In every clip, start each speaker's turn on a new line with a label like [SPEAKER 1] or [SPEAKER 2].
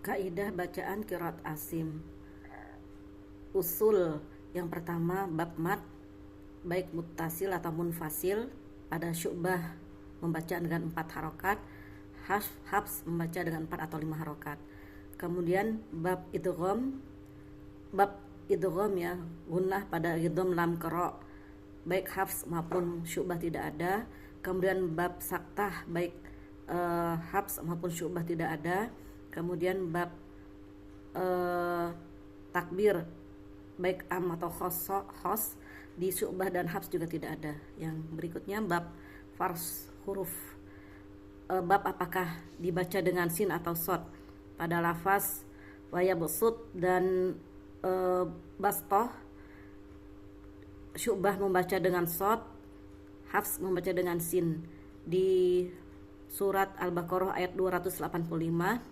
[SPEAKER 1] Kaidah bacaan qiraat Asim. Usul yang pertama, bab mat baik muttasil atau munfasil. Pada Syu'bah membaca dengan 4 harokat, Hafs membaca dengan 4 atau 5 harokat. Kemudian bab idgham ya, gunnah pada idgham lam qara, baik Hafs maupun Syu'bah tidak ada. Kemudian bab saktah baik Hafs maupun Syu'bah tidak ada. Kemudian bab takbir baik am atau khos di Syu'bah dan Hafs juga tidak ada. Yang berikutnya bab fars huruf, bab apakah dibaca dengan sin atau sod pada lafaz waya besut dan bastoh. Syu'bah membaca dengan sod, Hafs membaca dengan sin. Di surat Al-Baqarah ayat 285,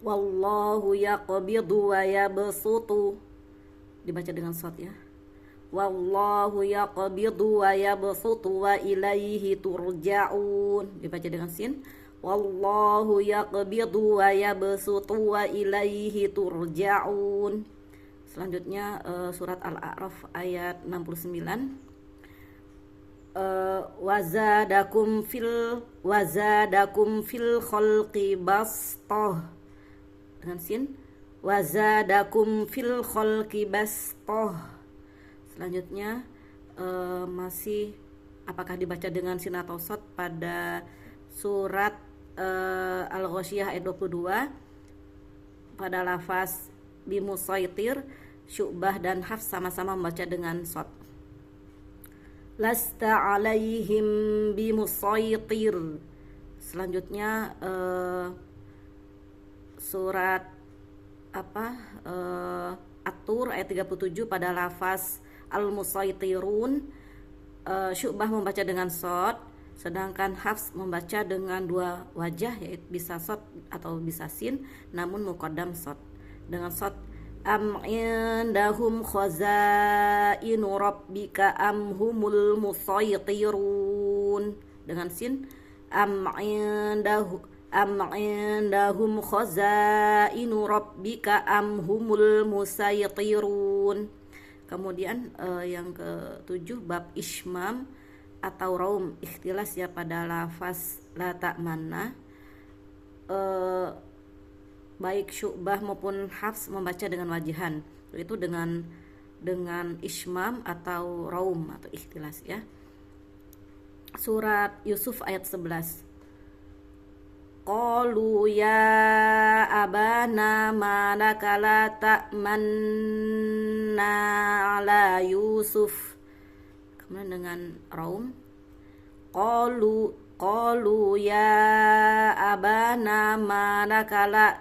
[SPEAKER 1] wallahu yaqbidu wa yabsutu, dibaca dengan sod ya. Wallahu yaqbidu wa yabsutu wa ilaihi turja'un, dibaca dengan sin. Wallahu yaqbidu wa yabsutu wa ilaihi turja'un. Selanjutnya surat Al-A'raf ayat 69, wazadakum fil khalqi bastah, dengan sin. Wazadakum fil khalqi bastah. Selanjutnya masih apakah dibaca dengan sin atau sod pada surat Al-Ghasyiyah ayat 22 pada lafaz bimusaitir. Syu'bah dan Hafs sama-sama membaca dengan sod. Lasta alaihim bimusaitir. Selanjutnya surat At-Tur ayat 37 pada lafaz al-musaitirun. Syu'bah membaca dengan sod, sedangkan Hafs membaca dengan dua wajah, yaitu bisa sod atau bisa sin, namun muqaddam sod dengan sod. Am indahum khazainu rabbika am humul musaitirun, dengan sin. Am indahum khazainu rabbika am humul musaitirun. Kemudian yang ketujuh bab ismam atau raum, ikhtilas ya pada lafaz la ta'manna. Baik Syu'bah maupun Hafs membaca dengan wajihan, yaitu dengan ismam atau raum atau ikhtilas ya. Surat Yusuf ayat 11, qalu ya abana malaka la ta'manna ala Yusuf. Kemudian dengan raum, qalu ya abana malaka la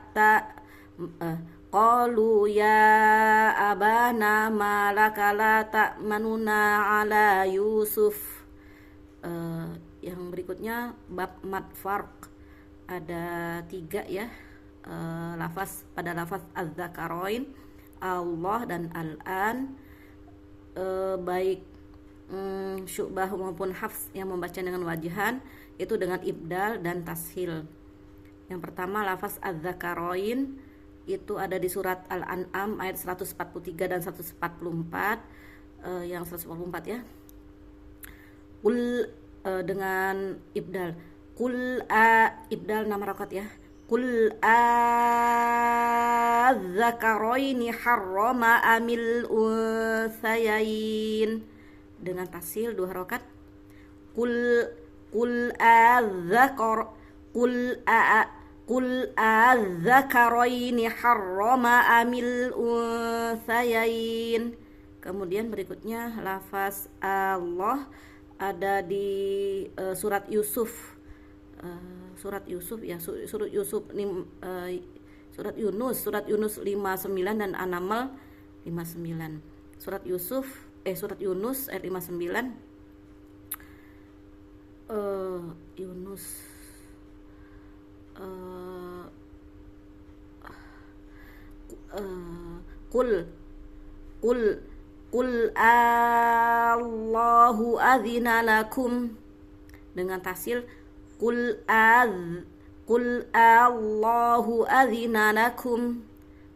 [SPEAKER 1] qalu ya abana malaka la ta'manuna ala Yusuf. Yang berikutnya bab mad farq, ada 3 ya, lafaz pada lafaz az-zakarain Allah dan al-an. Baik Syu'bah maupun Hafs yang membaca dengan wajihan itu dengan ibdal dan tashil. Yang pertama lafaz az-zakarain itu ada di surat Al-An'am ayat 143 dan 144. Yang 144 ya, dengan ibdal. Ibdal 6 rakaat ya. Qul az-zakaraini harrama amil unsayain, dengan tasil 2 rakaat. Qul az-zakaraini harrama amil unsayain. Kemudian berikutnya lafaz Allah ada di surat Yusuf. Surat Yunus 59 dan An-Naml 59. Surat Yunus ayat 59, Yunus Qul Allahu adzina lakum, dengan tasil. Qul Qul Allahu adzina lakum.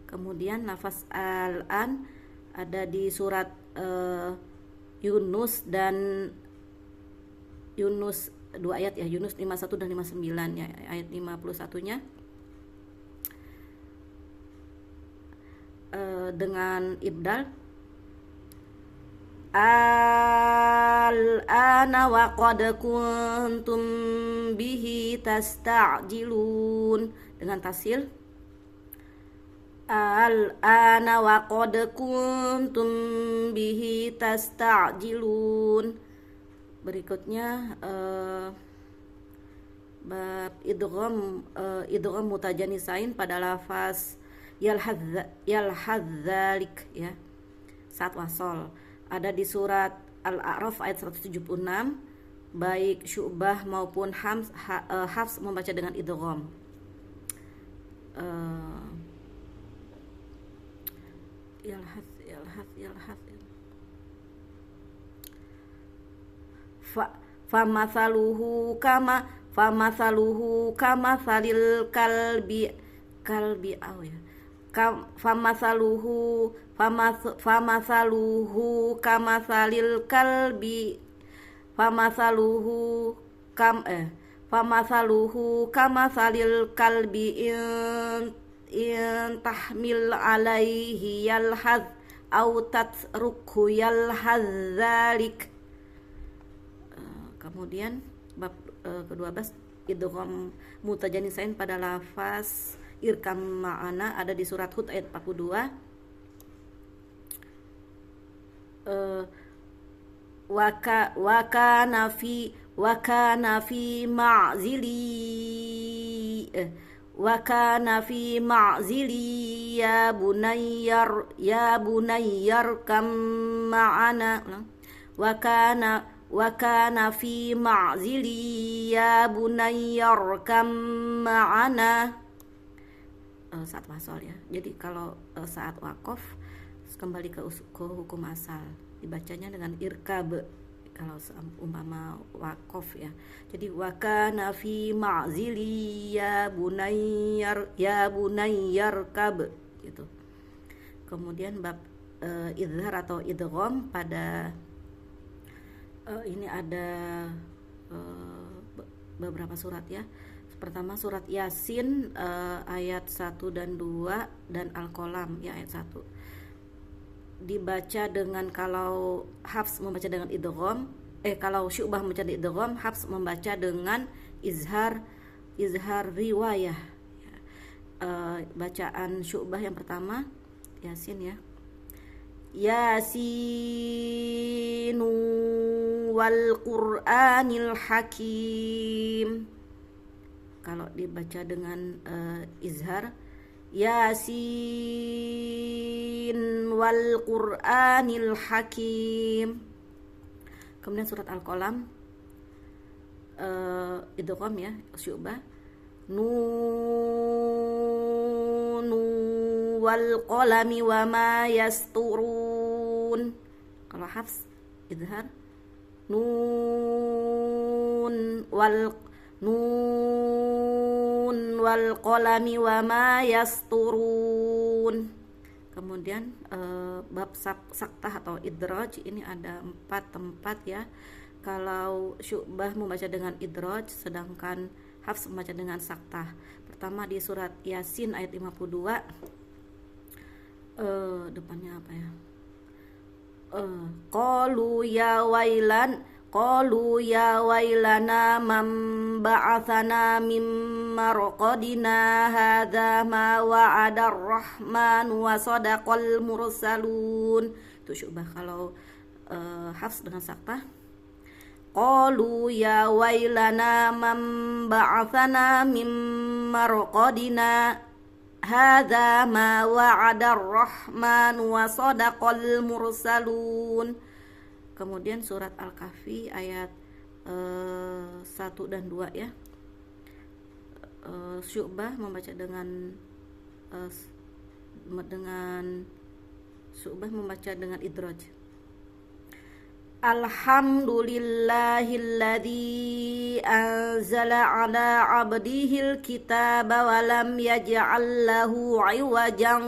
[SPEAKER 1] Kemudian lafaz al-an ada di surat Yunus dan Yunus 2 ayat ya, Yunus 51 dan 59 ya. Ayat 51-nya dengan ibdal al-ana wa qad kuntum bihi tasta'jilun, dengan tasil al-ana wa qad kuntum bihi tasta'jilun. Berikutnya bab idgham mutajanisain pada lafaz yalhadzalik ya, saat wasol, ada di surat Al-A'raf ayat 176, baik Syu'bah maupun Hafs membaca dengan idgham. Yalhadz famathaluhu kama salil kalbi ya, famathaluhu kama salil kalbi in tahmil alaihi yalhadz au tatrukhu yalhadzalik. Kemudian bab ke-12 idgham mutajanisain pada lafaz irkam ma'ana, ada di surat Hud ayat 42. Wa kana fi ma'zili ya bunayyar kam ma'ana. Wa kana fi ma'zili ya bunayyar kam ma'ana. Saat wasol ya. Jadi kalau saat waqaf kembali ke hukum asal, dibacanya dengan irkab kalau umpama waqaf ya. Jadi wa kana fi ma'zili ya bunayyar kab gitu. Kemudian bab izhar atau idgham pada ini ada beberapa surat ya. Pertama surat Yasin ayat 1 dan 2 dan Al-Qalam ya ayat 1. Dibaca dengan, kalau Hafs membaca dengan idgham, kalau Syu'bah membaca dengan idgham, Hafs membaca dengan izhar riwayah ya. Bacaan Syu'bah yang pertama Yasin ya. Yasinu wal Qur'anil Hakim. Kalau dibaca dengan izhar Yasin wal Qur'anil Hakim. Kemudian surat Al-Qalam idgham ya, Syu'bah nun wal qalami wa ma yasturun. Kalau Hafs izhar nun wal qalami wa ma yasturun. Kemudian bab saktah atau idraj ini ada 4 tempat ya. Kalau Syu'bah membaca dengan idraj, sedangkan Hafs membaca dengan saktah. Pertama di surat Yasin ayat 52, depannya apa ya? Qalu ya wailana man ba'athana mim marqadina hadza ma wa'adar rahman wa sadaqal mursalun. Itu Syu'bah. Kalau Hafs dengan saktah qalu ya wailana man ba'athana mim marqadina hadza ma wa'adar rahman wa sadaqal mursalun. Kemudian surat Al-Kahfi ayat 1 dan 2 ya. Syu'bah membaca dengan Syu'bah membaca dengan idraj. Alhamdulillahilladzi anzala ala abdihil kitaba wa lam yaj'al lahu 'iwajan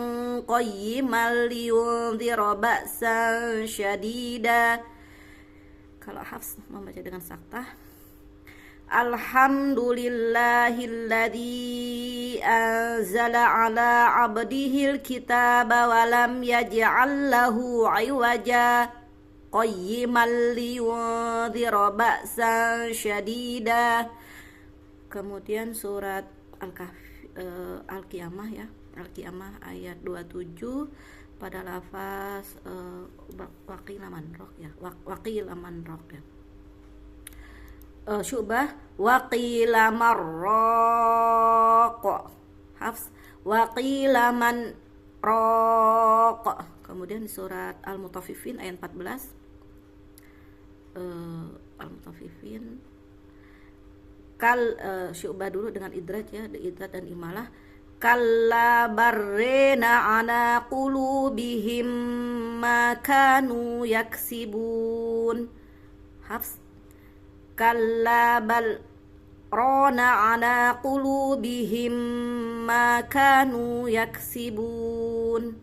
[SPEAKER 1] qayyiman liyunzira ba'san syadida. Kalau Hafs membaca dengan saktah, Alhamdulillahilladzi anzala ala abdihil kitaba wa lam yaj'al lahu 'iwaja qayyiman liyunzira ba'san syadida. Kemudian surat Al-Qiyamah ya, Al-Qiyamah ayat 27 pada lafaz waqila man raq ya, waqila man raq ya. Syu'bah waqila marraq. Hafs waqila man raq. Kemudian surat Al-Mutaffifin ayat 14, Al-Mutaffifin Syu'bah dulu dengan idraj ya, idraj dan imalah. Kalla barrena ala qulubihim ma kanu yaksibun. Hafs kalla bal rana ala qulubihim ma kanu yaksibun.